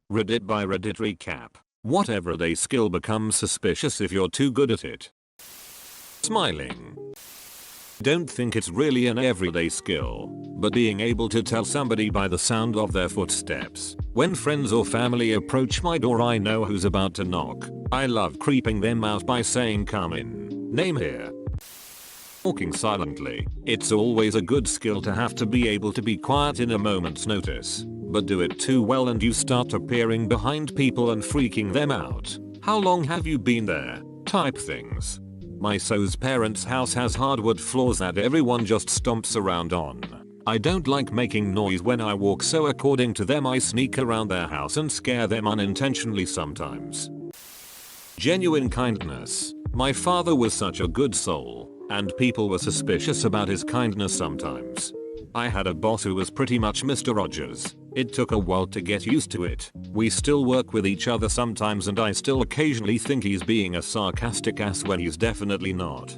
Reddit by Reddit recap. What everyday skill becomes suspicious if you're too good at it? Smiling. Don't think it's really an everyday skill, but being able to tell somebody by the sound of their footsteps. When friends or family approach my door, I know who's about to knock. I love creeping them out by saying, "Come in. Name here." Walking silently. It's always a good skill to have to be able to be quiet in a moment's notice, but do it too well and you start appearing behind people and freaking them out. "How long have you been there?" type things. My so's parents' house has hardwood floors that everyone just stomps around on. I don't like making noise when I walk, so according to them I sneak around their house and scare them unintentionally sometimes. Genuine kindness. My father was such a good soul, and people were suspicious about his kindness sometimes. I had a boss who was pretty much Mr. Rogers. It took a while to get used to it. We still work with each other sometimes and I still occasionally think he's being a sarcastic ass when he's definitely not.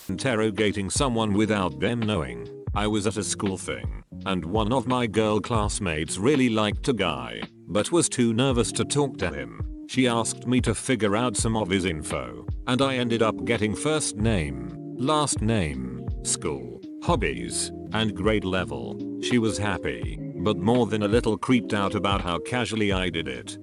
Interrogating someone without them knowing. I was at a school thing, and one of my girl classmates really liked a guy, but was too nervous to talk to him. She asked me to figure out some of his info, and I ended up getting first name, last name, school, hobbies, and grade level. She was happy, but more than a little creeped out about how casually I did it.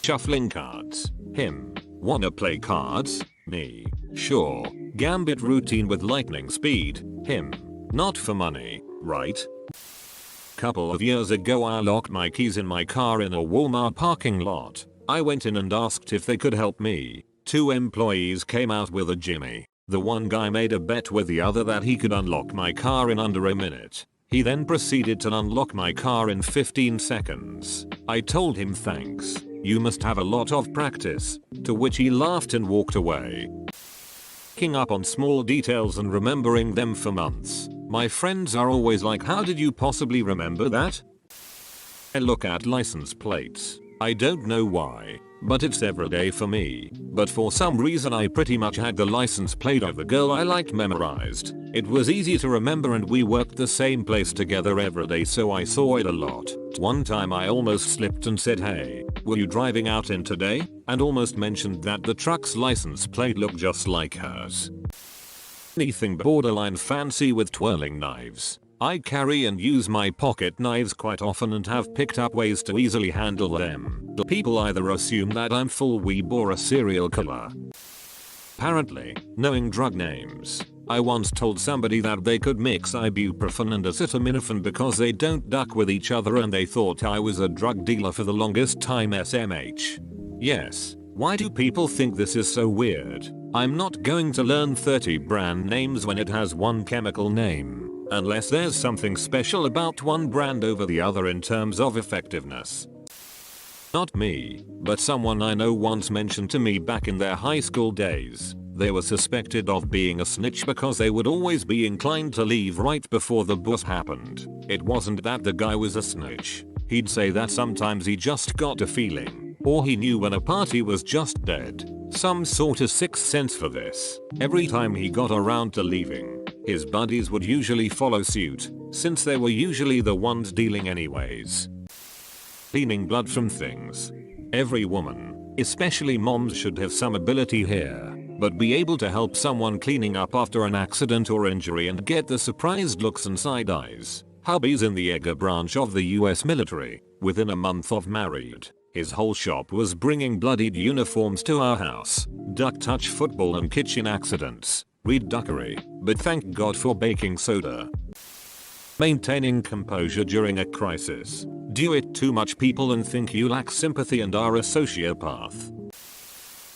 Shuffling cards. Him. Wanna play cards? Me. Sure. Gambit routine with lightning speed. Him. Not for money, right? Couple of years ago I locked my keys in my car in a Walmart parking lot. I went in and asked if they could help me. 2 employees came out with a jimmy. The one guy made a bet with the other that he could unlock my car in under a minute. He then proceeded to unlock my car in 15 seconds. I told him thanks, you must have a lot of practice, to which he laughed and walked away. Picking up on small details and remembering them for months. My friends are always like, "How did you possibly remember that?" I look at license plates. I don't know why, but it's everyday for me. But for some reason I pretty much had the license plate of the girl I liked memorized. It was easy to remember and we worked the same place together every day, so I saw it a lot. One time I almost slipped and said, "Hey, were you driving out in today?" and almost mentioned that the truck's license plate looked just like hers. Anything borderline fancy with twirling knives. I carry and use my pocket knives quite often and have picked up ways to easily handle them. The people either assume that I'm full weeb or a serial killer. Apparently, knowing drug names. I once told somebody that they could mix ibuprofen and acetaminophen because they don't duck with each other and they thought I was a drug dealer for the longest time. SMH. Yes. Why do people think this is so weird? I'm not going to learn 30 brand names when it has one chemical name. Unless there's something special about one brand over the other in terms of effectiveness. Not me, but someone I know once mentioned to me back in their high school days. They were suspected of being a snitch because they would always be inclined to leave right before the bus happened. It wasn't that the guy was a snitch. He'd say that sometimes he just got a feeling, or he knew when a party was just dead. Some sort of sixth sense for this. Every time he got around to leaving, his buddies would usually follow suit, since they were usually the ones dealing anyways. Cleaning blood from things. Every woman, especially moms, should have some ability here, but be able to help someone cleaning up after an accident or injury and get the surprised looks and side eyes. Hubby's in the Edgar branch of the US military. Within a month of married, his whole shop was bringing bloodied uniforms to our house. Duck touch football and kitchen accidents. Read duckery, but thank God for baking soda. Maintaining composure during a crisis. Do it too much people and think you lack sympathy and are a sociopath.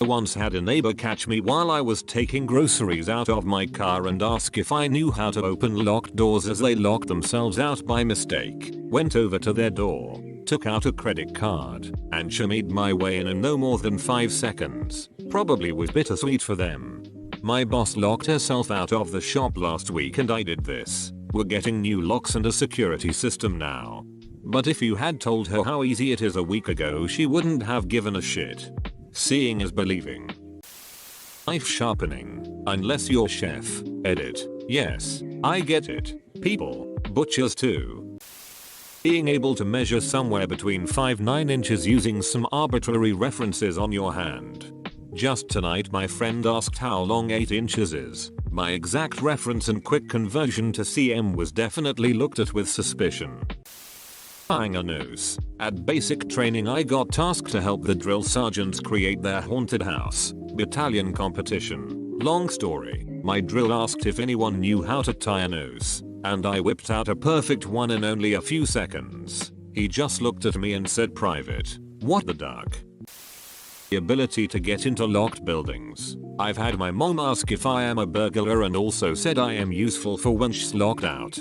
I once had a neighbor catch me while I was taking groceries out of my car and ask if I knew how to open locked doors as they locked themselves out by mistake. Went over to their door, took out a credit card, and shimmied my way in no more than 5 seconds. Probably was bittersweet for them. My boss locked herself out of the shop last week and I did this. We're getting new locks and a security system now. But if you had told her how easy it is a week ago, she wouldn't have given a shit. Seeing is believing. Knife sharpening. Unless you're chef. Edit. Yes, I get it. People, butchers too. Being able to measure somewhere between 5-9 inches using some arbitrary references on your hand. Just tonight my friend asked how long 8 inches is. My exact reference and quick conversion to cm was definitely looked at with suspicion. Tying a noose. At basic training I got tasked to help the drill sergeants create their haunted house battalion competition. Long story, my drill asked if anyone knew how to tie a noose, and I whipped out a perfect one in only a few seconds. He just looked at me and said, "Private, what the duck?" The ability to get into locked buildings. I've had my mom ask if I am a burglar and also said I am useful for when she's locked out.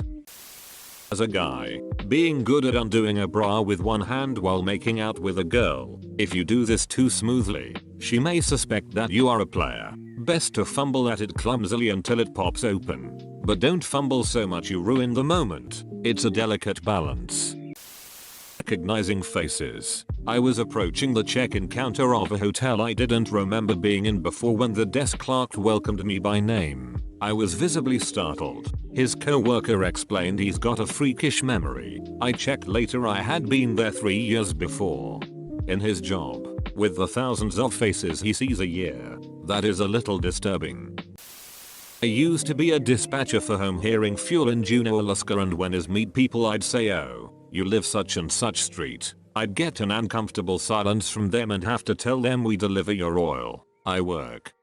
As a guy, being good at undoing a bra with one hand while making out with a girl. If you do this too smoothly, she may suspect that you are a player. Best to fumble at it clumsily until it pops open. But don't fumble so much you ruin the moment. It's a delicate balance. Recognizing faces. I was approaching the check-in counter of a hotel I didn't remember being in before when the desk clerk welcomed me by name. I was visibly startled. His co-worker explained he's got a freakish memory. I checked later I had been there 3 years before. In his job, with the thousands of faces he sees a year, that is a little disturbing. I used to be a dispatcher for home hearing fuel in Juneau, Alaska, and when I meet people I'd say, "Oh, you live such and such street." I'd get an uncomfortable silence from them and have to tell them we deliver your oil. I work.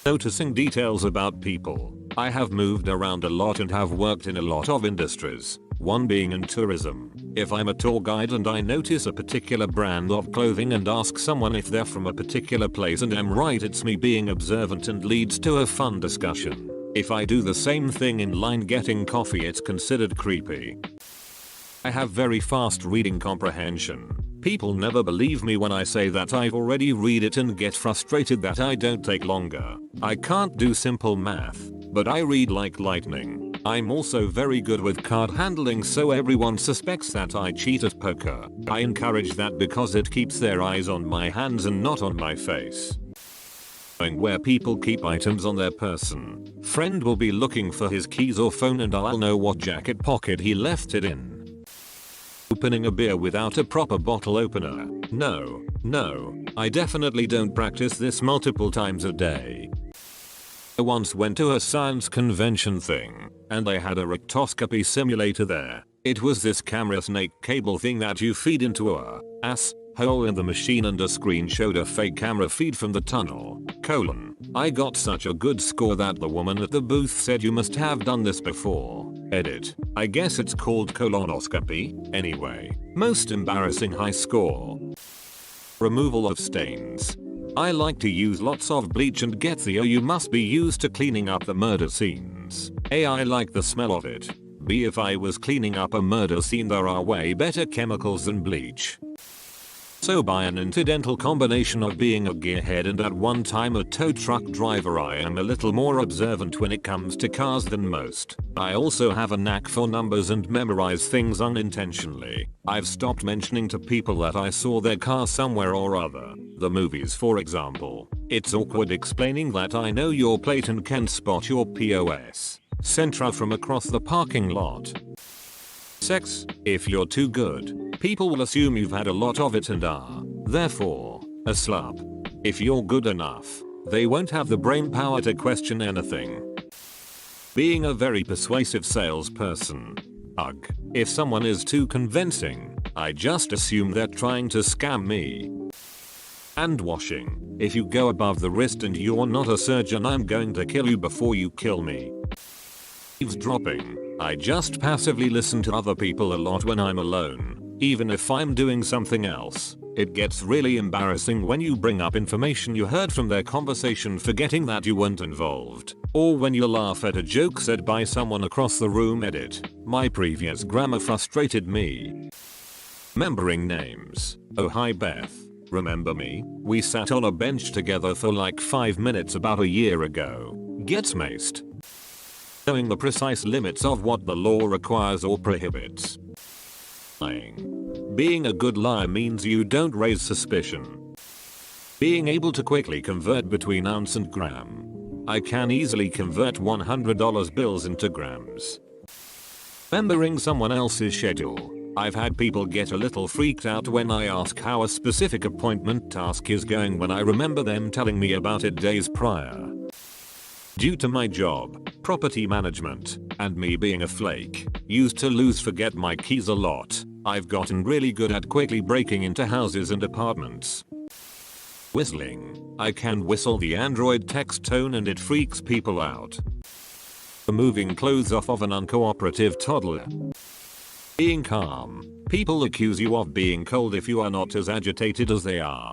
Noticing details about people. I have moved around a lot and have worked in a lot of industries, one being in tourism. If I'm a tour guide and I notice a particular brand of clothing and ask someone if they're from a particular place and I'm right, it's me being observant and leads to a fun discussion. If I do the same thing in line getting coffee, it's considered creepy. I have very fast reading comprehension. People never believe me when I say that I've already read it and get frustrated that I don't take longer. I can't do simple math, but I read like lightning. I'm also very good with card handling, so everyone suspects that I cheat at poker. I encourage that because it keeps their eyes on my hands and not on my face. Knowing where people keep items on their person. Friend will be looking for his keys or phone and I'll know what jacket pocket he left it in. Opening a beer without a proper bottle opener. No, I definitely don't practice this multiple times a day. I once went to a science convention thing, and they had a rectoscopy simulator there. It was this camera snake cable thing that you feed into a hole in the machine, and a screen showed a fake camera feed from the tunnel. I got such a good score that the woman at the booth said, "You must have done this before." Edit. I guess it's called colonoscopy. Anyway, most embarrassing high score. Removal of stains. I like to use lots of bleach and get the you must be used to cleaning up the murder scenes. I like the smell of it. B, if I was cleaning up a murder scene, there are way better chemicals than bleach. So by an incidental combination of being a gearhead and at one time a tow truck driver, I am a little more observant when it comes to cars than most. I also have a knack for numbers and memorize things unintentionally. I've stopped mentioning to people that I saw their car somewhere or other. The movies, for example. It's awkward explaining that I know your plate and can spot your POS Centra from across the parking lot. Sex. If you're too good, people will assume you've had a lot of it and are, therefore, a slut. If you're good enough, they won't have the brain power to question anything. Being a very persuasive salesperson. Ugh. If someone is too convincing, I just assume they're trying to scam me. Hand washing. If you go above the wrist and you're not a surgeon, I'm going to kill you before you kill me. Eavesdropping. I just passively listen to other people a lot when I'm alone, even if I'm doing something else. It gets really embarrassing when you bring up information you heard from their conversation forgetting that you weren't involved, or when you laugh at a joke said by someone across the room. Edit. My previous grammar frustrated me. Remembering names. Oh, hi Beth. Remember me? We sat on a bench together for like 5 minutes about a year ago. Gets maced. Knowing the precise limits of what the law requires or prohibits. Lying. Being a good liar means you don't raise suspicion. Being able to quickly convert between ounce and gram. I can easily convert $100 bills into grams. Remembering someone else's schedule. I've had people get a little freaked out when I ask how a specific appointment task is going when I remember them telling me about it days prior. Due to my job, property management, and me being a flake, used to forget my keys a lot, I've gotten really good at quickly breaking into houses and apartments. Whistling. I can whistle the Android text tone and it freaks people out. Moving clothes off of an uncooperative toddler. Being calm. People accuse you of being cold if you are not as agitated as they are.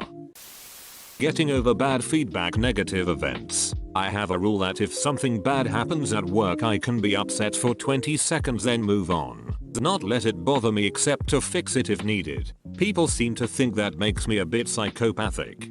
Getting over bad feedback, negative events. I have a rule that if something bad happens at work I can be upset for 20 seconds then move on. Not let it bother me except to fix it if needed. People seem to think that makes me a bit psychopathic.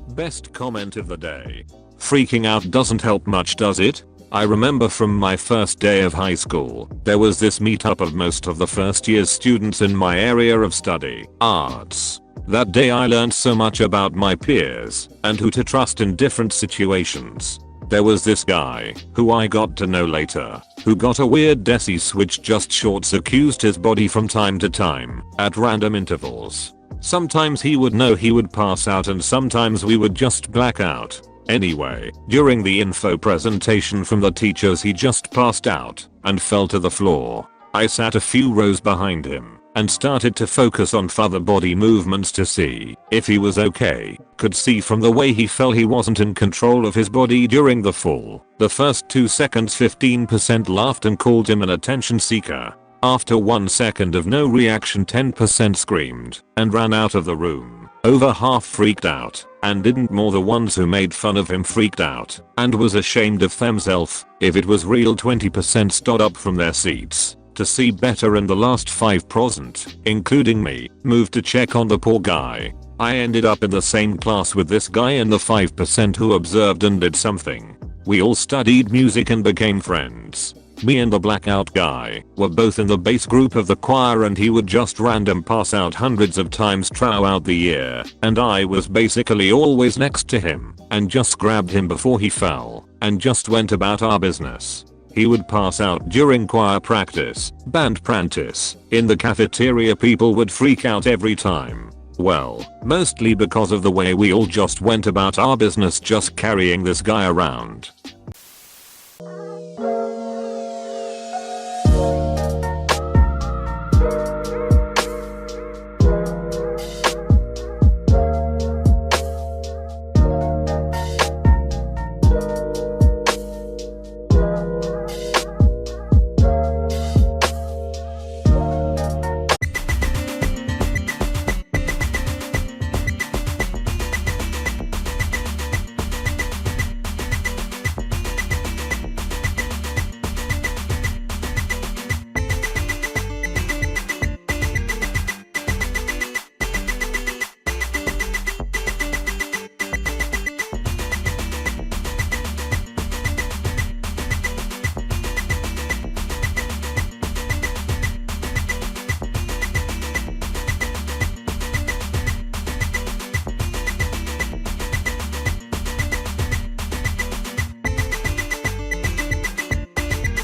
Best comment of the day. Freaking out doesn't help much, does it? I remember from my first day of high school, there was this meetup of most of the first year's students in my area of study, arts. That day I learned so much about my peers and who to trust in different situations. There was this guy, who I got to know later, who got a weird desi switch, just short circuited his body from time to time, at random intervals. Sometimes he would know he would pass out and sometimes we would just black out. Anyway, during the info presentation from the teachers he just passed out and fell to the floor. I sat a few rows behind him and started to focus on further body movements to see if he was okay. Could see from the way he fell he wasn't in control of his body during the fall. The first 2 seconds 15% laughed and called him an attention seeker. After 1 second of no reaction 10% screamed and ran out of the room. Over half freaked out, and didn't more. The ones who made fun of him freaked out and was ashamed of themselves. If it was real 20% stood up from their seats to see better, and the last 5%, including me, moved to check on the poor guy. I ended up in the same class with this guy and the 5% who observed and did something. We all studied music and became friends. Me and the blackout guy were both in the bass group of the choir and he would just random pass out hundreds of times throughout the year, and I was basically always next to him and just grabbed him before he fell and just went about our business. He would pass out during choir practice, band practice, in the cafeteria. People would freak out every time. Well, mostly because of the way we all just went about our business just carrying this guy around.